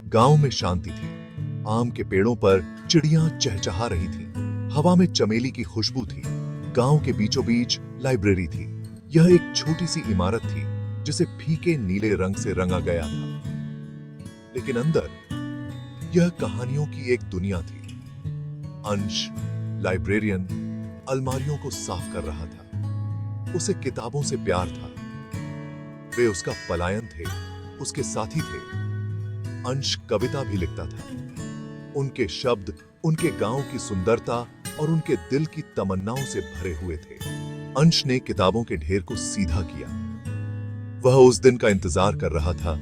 गांव में शांति थी। आम के पेड़ों पर चिड़ियां चहचहा रही थीं। हवा में चमेली की खुशबू थी। गांव के बीचों बीच लाइब्रेरी थी। यह एक छोटी सी इमारत थी जिसे फीके नीले रंग से रंगा गया था, लेकिन अंदर यह कहानियों की एक दुनिया थी। अंश, लाइब्रेरियन, अलमारियों को साफ कर रहा था। उसे किताबों से प्यार था। वे उसका पलायन थे, उसके साथी थे। अंश कविता भी लिखता था। उनके शब्द उनके गांव की सुंदरता और उनके दिल की तमन्नाओं से भरे हुए थे। अंश ने किताबों के ढेर को सीधा किया। वह उस दिन का इंतजार कर रहा था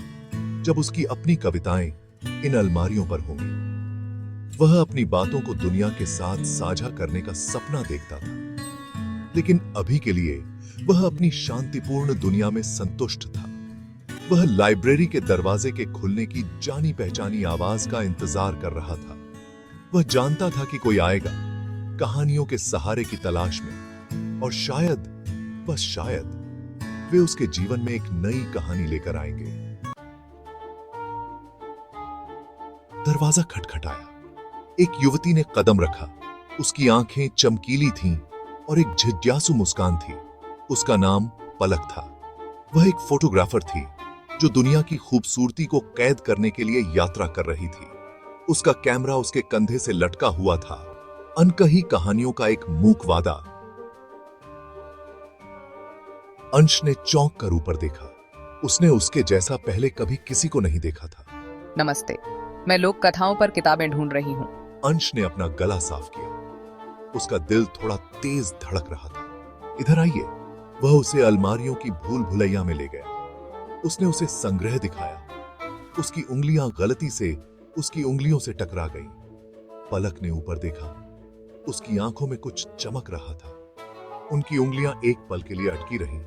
जब उसकी अपनी कविताएं इन अलमारियों पर होंगी। वह अपनी बातों को दुनिया के साथ साझा करने का सपना देखता था, लेकिन अभी के लिए वह अपनी शांतिपूर्ण दुनिया में संतुष्ट था। वह लाइब्रेरी के दरवाजे के खुलने की जानी पहचानी आवाज का इंतजार कर रहा था। वह जानता था कि कोई आएगा, कहानियों के सहारे की तलाश में, और शायद, बस शायद, वे उसके जीवन में एक नई कहानी लेकर आएंगे। दरवाजा खटखटाया। एक युवती ने कदम रखा। उसकी आंखें चमकीली थीं और एक जिज्ञासु मुस्कान थी। उसका नाम पलक था। वह एक फोटोग्राफर थी जो दुनिया की खूबसूरती को कैद करने के लिए यात्रा कर रही थी। उसका कैमरा उसके कंधे से लटका हुआ था। अनकही कहानियों का एक मूक वादा। अंश ने चौंक कर ऊपर देखा। उसने उसके जैसा पहले कभी किसी को नहीं देखा था। नमस्ते, मैं लोक कथाओं पर किताबें ढूंढ रही हूँ। अंश ने अपना गला साफ किया। उसका दिल थोड़ा तेज धड़क रहा था। इधर आइए। वह उसे अलमारियों की भूल भुलैया में ले गया। उसने उसे संग्रह दिखाया। उसकी उंगलियां गलती से उसकी उंगलियों से टकरा गईं। पलक ने ऊपर देखा। उसकी आंखों में कुछ चमक रहा था। उनकी उंगलियां एक पल के लिए अटकी रहीं।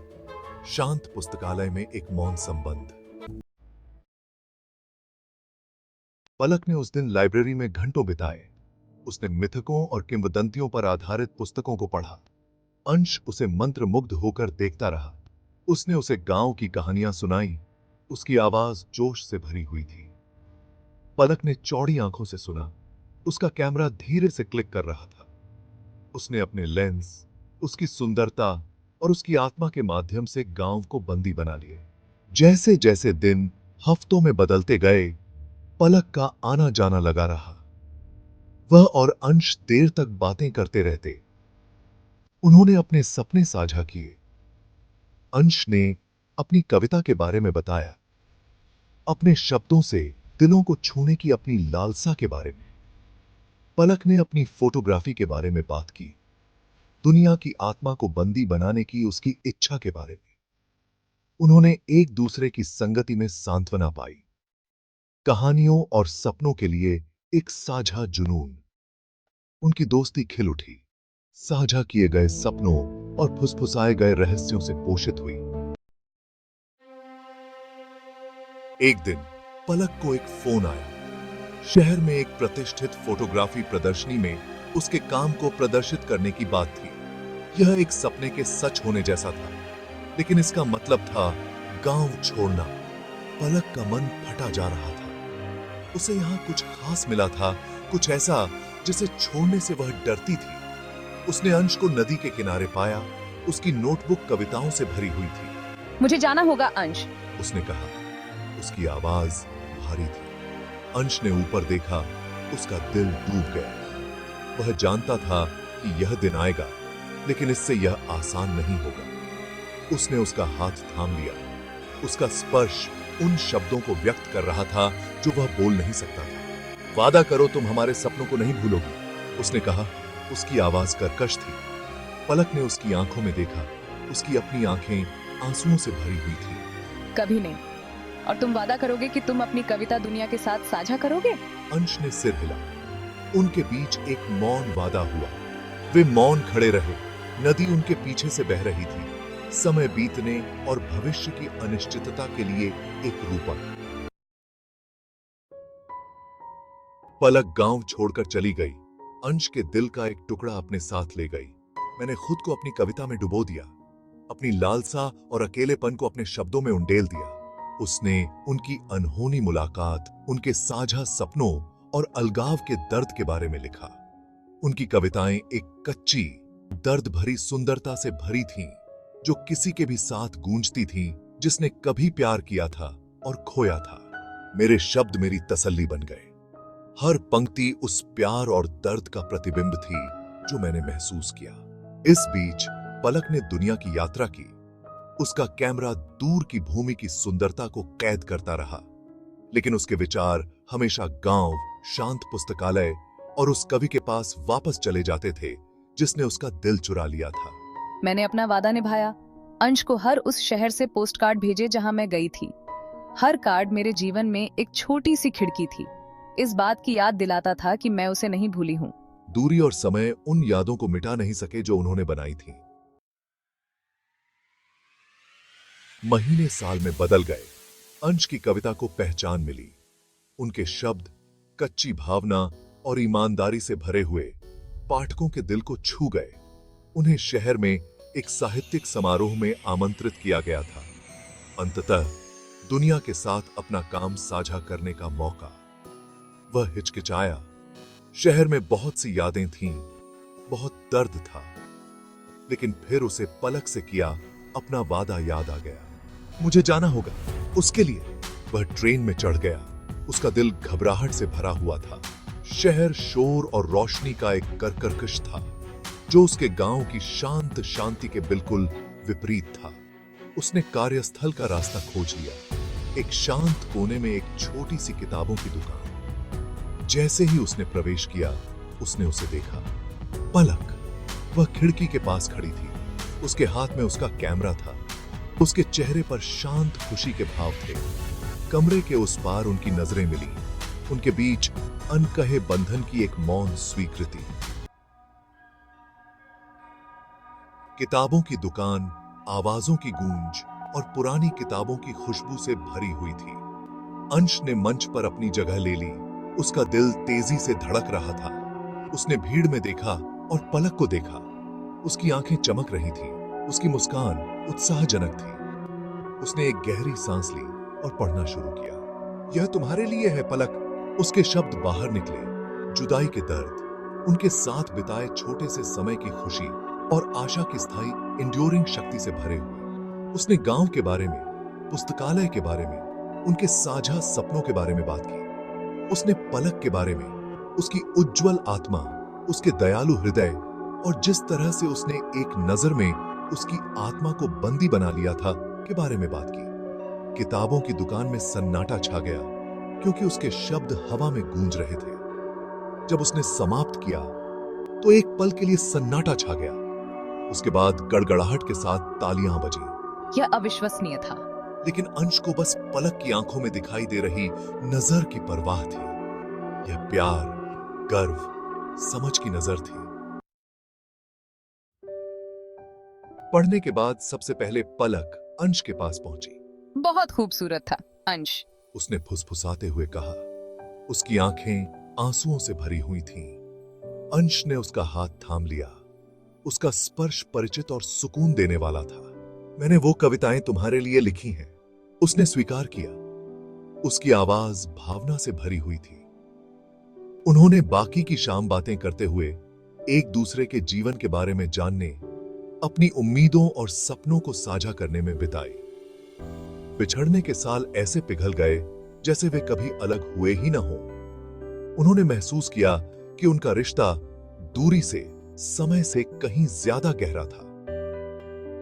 शांत पुस्तकालय में एक मौन संबंध। पलक ने उस दिन लाइब्रेरी में घंटों बिताए। उसने मिथकों और किंवदंतियों पर आधारित पुस्तकों को पढ़ा। अंश उसे मंत्रमुग्ध होकर देखता रहा। उसने उसे गांव की कहानियां सुनाई। उसकी आवाज जोश से भरी हुई थी। पलक ने चौड़ी आंखों से सुना। उसका कैमरा धीरे से क्लिक कर रहा था। उसने अपने लेंस, उसकी सुंदरता और उसकी आत्मा के माध्यम से गांव को बंदी बना लिया। जैसे जैसे दिन हफ्तों में बदलते गए, पलक का आना जाना लगा रहा। वह और अंश देर तक बातें करते रहते। उन्होंने अपने सपने साझा किए। अंश ने अपनी कविता के बारे में बताया, अपने शब्दों से दिलों को छूने की अपनी लालसा के बारे में। पलक ने अपनी फोटोग्राफी के बारे में बात की, दुनिया की आत्मा को बंदी बनाने की उसकी इच्छा के बारे में। उन्होंने एक दूसरे की संगति में सांत्वना पाई। कहानियों और सपनों के लिए एक साझा जुनून। उनकी दोस्ती खिल उठी, साझा किए गए सपनों और फुसफुसाए गए रहस्यों से पोषित हुई। एक दिन पलक को एक फोन आया। शहर में एक प्रतिष्ठित फोटोग्राफी प्रदर्शनी में उसके काम को प्रदर्शित करने की बात थी। यह एक सपने के सच होने जैसा था, लेकिन इसका मतलब था गांव छोड़ना। पलक का मन फटा जा रहा था। उसे यहां कुछ खास मिला था, कुछ ऐसा जिसे छोड़ने से वह डरती थी। उसने अंश को नदी के किनारे पाया। उसकी नोटबुक कविताओं से भरी हुई थी। मुझे जाना होगा अंश। उसने कहा। उसकी आवाज भारी थी। अंश ने ऊपर देखा। उसका दिल डूब गया। वह जानता था कि यह दिन आएगा, लेकिन इससे यह आसान नहीं होगा। उसने उसका हाथ थाम लिया। उसका स्पर्श उन शब्दों को व्यक्त कर रहा था जो वह बोल नहीं सकता था। वादा करो तुम हमारे सपनों को नहीं भूलोगी, उसने कहा। उसकी आवाज कर्कश थी। पलक ने उसकी आंखों में देखा। उसकी अपनी आंखें आंसुओं से भरी हुई थी। कभी नहीं। और तुम वादा करोगे कि तुम अपनी कविता दुनिया के साथ साझा करोगे? अंश ने सिर हिला। उनके बीच एक मौन वादा हुआ। वे मौन खड़े रहे। नदी उनके पीछे से बह रही थी, समय बीतने और भविष्य की अनिश्चितता के लिए एक रूपक। पलक गांव छोड़कर चली गई। अंश के दिल का एक टुकड़ा अपने साथ ले गई। मैंने खुद को अपनी कविता में डुबो दिया, अपनी लालसा और अकेलेपन को अपने शब्दों में उंडेल दिया। उसने उनकी अनहोनी मुलाकात, उनके साझा सपनों और अलगाव के दर्द के बारे में लिखा। उनकी कविताएं एक कच्ची, दर्द भरी सुंदरता से भरी थीं, जो किसी के भी साथ गूंजती थीं जिसने कभी प्यार किया था और खोया था। मेरे शब्द मेरी तसल्ली बन गए। हर पंक्ति उस प्यार और दर्द का प्रतिबिंब थी जो मैंने महसूस किया। इस बीच पलक ने दुनिया की यात्रा की। उसका कैमरा दूर की भूमि की सुंदरता को कैद करता रहा, लेकिन उसके विचार हमेशा गांव, शांत पुस्तकालय और उस कवि के पास वापस चले जाते थे जिसने उसका दिल चुरा लिया था। मैंने अपना वादा निभाया। अंश को हर उस शहर से पोस्ट कार्ड भेजे जहां मैं गई थी। हर कार्ड मेरे जीवन में एक छोटी सी खिड़की थी, इस बात की याद दिलाता था कि मैं उसे नहीं भूली हूं। दूरी और समय उन यादों को मिटा नहीं सके जो उन्होंने बनाई थी। महीने साल में बदल गए। अंश की कविता को पहचान मिली। उनके शब्द कच्ची भावना और ईमानदारी से भरे हुए पाठकों के दिल को छू गए। उन्हें शहर में एक साहित्यिक समारोह में आमंत्रित किया गया था। अंततः दुनिया के साथ अपना काम साझा करने का मौका। वह हिचकिचाया। शहर में बहुत सी यादें थीं, बहुत दर्द था, लेकिन फिर उसे पलक से किया अपना वादा याद आ गया। मुझे जाना होगा उसके लिए। वह ट्रेन में चढ़ गया। उसका दिल घबराहट से भरा हुआ था। शहर शोर और रोशनी का एक करकश था जो उसके गांव की शांत शांति के बिल्कुल विपरीत था। उसने कार्यस्थल का रास्ता खोज लिया। एक शांत कोने में एक छोटी सी किताबों की दुकान। जैसे ही उसने प्रवेश किया, उसने उसे देखा। पलक। वह खिड़की के पास खड़ी थी। उसके हाथ में उसका कैमरा था। उसके चेहरे पर शांत खुशी के भाव थे। कमरे के उस पार उनकी नजरें मिली। उनके बीच अनकहे बंधन की एक मौन स्वीकृति। किताबों की दुकान आवाजों की गूंज और पुरानी किताबों की खुशबू से भरी हुई थी। अंश ने मंच पर अपनी जगह ले ली। उसका दिल तेजी से धड़क रहा था। उसने भीड़ में देखा और पलक को देखा। उसकी आंखें चमक रही थीं। उसकी मुस्कान उत्साहजनक थी। उसने एक गहरी सांस ली और पढ़ना शुरू किया। यह तुम्हारे लिए है पलक। उसके शब्द बाहर निकले। जुदाई के दर्द, उनके साथ बिताए छोटे से समय की खुशी और आशा की स्थायी इंड्योरिंग शक्ति से भरे हुए। उसने गांव के बारे में, पुस्तकालय के बारे में, उनके साझा सपनों के बारे में बात की। उसने पलक के बारे में, उसकी उज्जवल आत्मा, उसके दयालु हृदय और जिस तरह से उसने एक नजर में उसकी आत्मा को बंदी बना लिया था के बारे में बात की। किताबों की दुकान में सन्नाटा छा गया क्योंकि उसके शब्द हवा में गूंज रहे थे। जब उसने समाप्त किया तो एक पल के लिए सन्नाटा छा गया। उसके बाद गड़गड़ाहट के साथ तालियां बजी। यह अविश्वसनीय था। लेकिन अंश को बस पलक की आंखों में दिखाई दे रही नजर की परवाह थी। यह प्यार, गर्व, समझ की नजर थी। पढ़ने के बाद सबसे पहले पलक अंश के पास पहुंची। बहुत खूबसूरत था अंश, उसने फुसफुसाते हुए कहा। उसकी आंखें आंसुओं से भरी हुई थीं। अंश ने उसका हाथ थाम लिया। उसका स्पर्श परिचित और सुकून देने वाला था। मैंने वो कविताएं तुम्हारे लिए लिखी हैं, उसने स्वीकार किया। उसकी आवाज भावना से भरी हुई थी। उन्होंने बाकी की शाम बातें करते हुए एक दूसरे के जीवन के बारे में जानने, अपनी उम्मीदों और सपनों को साझा करने में बिताए। बिछड़ने के साल ऐसे पिघल गए जैसे वे कभी अलग हुए ही न हो। उन्होंने महसूस किया कि उनका रिश्ता दूरी से, समय से कहीं ज्यादा गहरा था।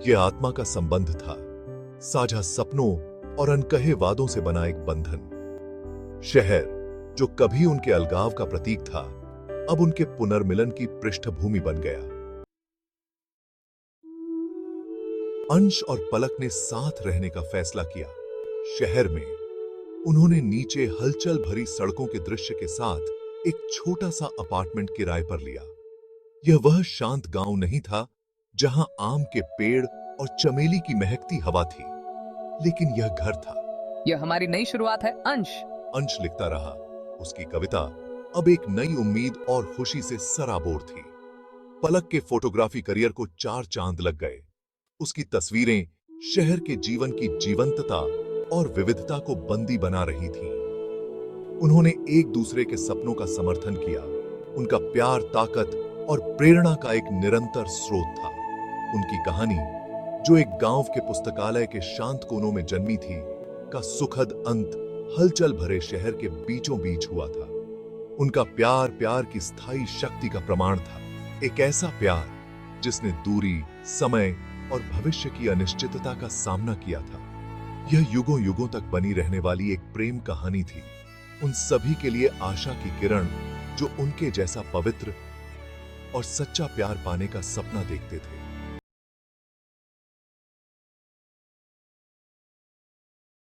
यह आत्मा का संबंध था, साझा सपनों और अनकहे वादों से बना एक बंधन। शहर, जो कभी उनके अलगाव का प्रतीक था, अब उनके पुनर्मिलन की पृष्ठभूमि बन गया। अंश और पलक ने साथ रहने का फैसला किया। शहर में उन्होंने नीचे हलचल भरी सड़कों के दृश्य के साथ एक छोटा सा अपार्टमेंट किराए पर लिया। यह वह शांत गांव नहीं था जहां आम के पेड़ और चमेली की महकती हवा थी, लेकिन यह घर था। यह हमारी नई शुरुआत है अंश। अंश लिखता रहा। उसकी कविता अब एक नई उम्मीद और खुशी से सराबोर थी। पलक के फोटोग्राफी करियर को 4 चांद लग गए। उसकी तस्वीरें शहर के जीवन की जीवंतता और विविधता को बंदी बना रही थीं। उन्होंने एक दूसरे के सपनों का समर्थन किया। उनका प्यार ताकत और प्रेरणा का एक निरंतर स्रोत था। उनकी कहानी, जो एक गांव के पुस्तकालय के शांत कोनों में जन्मी थी, का सुखद अंत हलचल भरे शहर के बीचों बीच हुआ था। उनका प्यार प्यार की स्थायी शक्ति का प्रमाण था। एक ऐसा प्यार जिसने दूरी, समय और भविष्य की अनिश्चितता का सामना किया था। यह युगों युगों तक बनी रहने वाली एक प्रेम कहानी थी, उन सभी के लिए आशा की किरण जो उनके जैसा पवित्र और सच्चा प्यार पाने का सपना देखते थे।